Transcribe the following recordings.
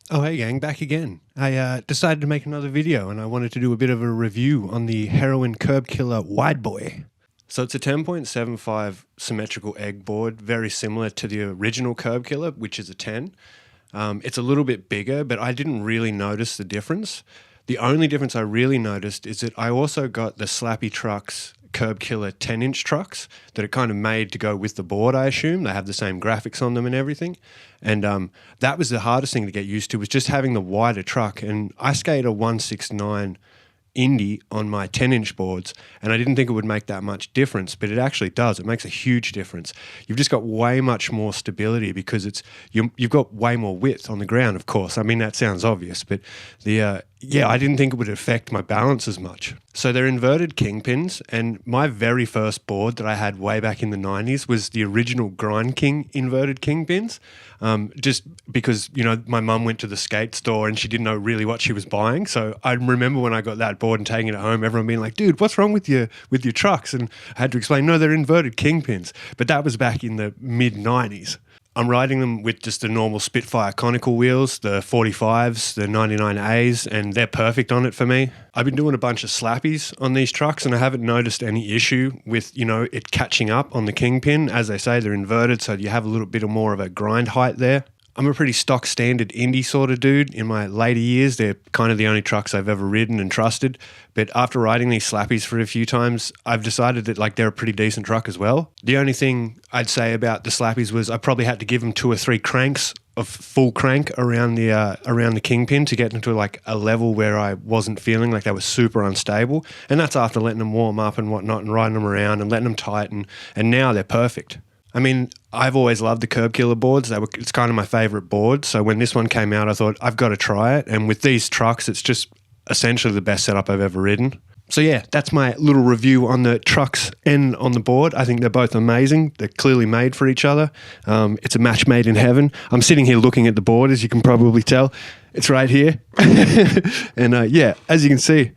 Oh, hey gang, back again. I decided to make another video and I wanted to do a bit of a review on the Heroin Curbkiller Wideboy. So it's a 10.75 symmetrical egg board, very similar to the original Curbkiller, which is a 10. It's a little bit bigger, but I didn't really notice the difference. The only difference I really noticed is that I also got the Slappy Trucks Curbkiller 10-inch trucks that are kind of made to go with the board, I assume. They have the same graphics on them and everything. And that was the hardest thing to get used to, was just having the wider truck. And I skate a 169 Indy on my 10-inch boards, and I didn't think it would make that much difference, but it actually does. It makes a huge difference. You've just got way much more stability because you've got way more width on the ground, of course. I mean, that sounds obvious, but yeah, I didn't think it would affect my balance as much. So they're inverted kingpins, and my very first board that I had way back in the 90s was the original Grind King inverted kingpins, just because, you know, my mum went to the skate store and she didn't know really what she was buying. So I remember when I got that board and taking it home, everyone being like, dude, what's wrong with your trucks? And I had to explain, no, they're inverted kingpins. But that was back in the mid-90s. I'm riding them with just the normal Spitfire conical wheels, the 45s, the 99As, and they're perfect on it for me. I've been doing a bunch of slappies on these trucks and I haven't noticed any issue with, you know, it catching up on the kingpin. As they say, they're inverted, so you have a little bit more of a grind height there. I'm a pretty stock standard indie sort of dude. In my later years, they're kind of the only trucks I've ever ridden and trusted. But after riding these slappies for a few times, I've decided that like they're a pretty decent truck as well. The only thing I'd say about the slappies was I probably had to give them 2 or 3 cranks of full crank around the kingpin to get into like a level where I wasn't feeling like they were super unstable. And that's after letting them warm up and whatnot and riding them around and letting them tighten. And now they're perfect. I mean, I've always loved the Curbkiller boards. It's kind of my favorite board. So when this one came out, I thought, I've got to try it. And with these trucks, it's just essentially the best setup I've ever ridden. So yeah, that's my little review on the trucks and on the board. I think they're both amazing. They're clearly made for each other. It's a match made in heaven. I'm sitting here looking at the board, as you can probably tell. It's right here. And yeah, as you can see,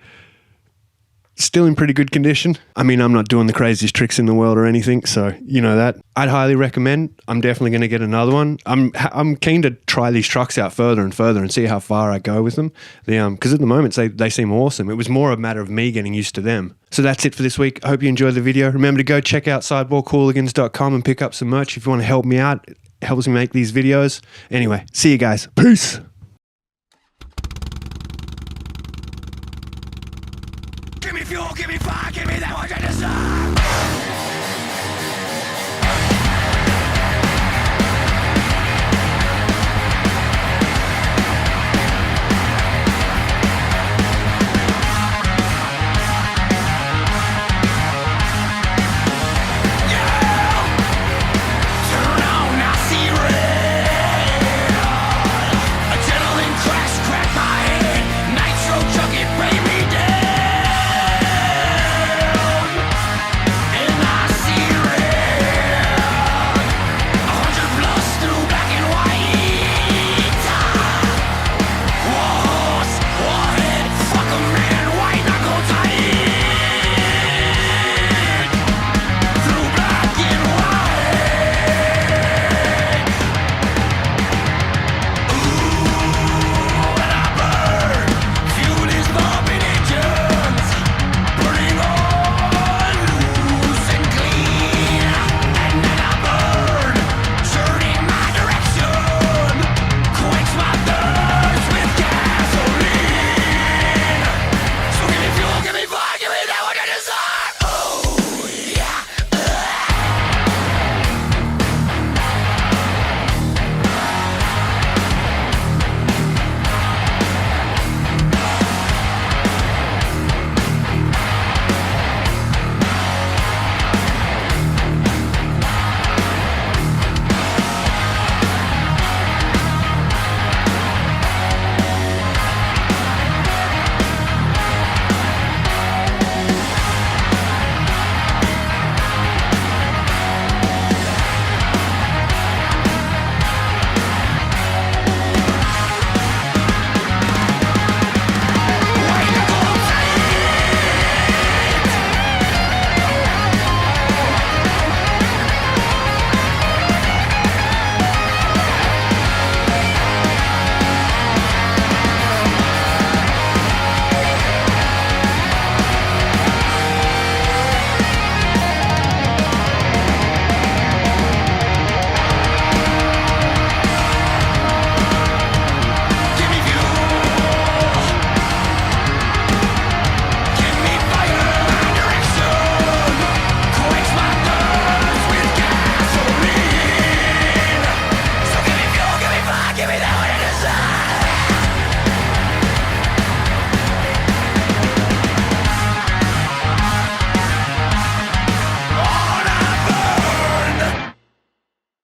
still in pretty good condition. I mean, I'm not doing the craziest tricks in the world or anything, so you know that. I'd highly recommend. I'm definitely going to get another one. I'm keen to try these trucks out further and further and see how far I go with them. Because at the moment they seem awesome. It was more a matter of me getting used to them. So that's it for this week. I hope you enjoyed the video. Remember to go check out sidewalkhooligans.com and pick up some merch if you want to help me out. It helps me make these videos. Anyway, see you guys. Peace. Give me fuel, give me fire, give me that which I desire.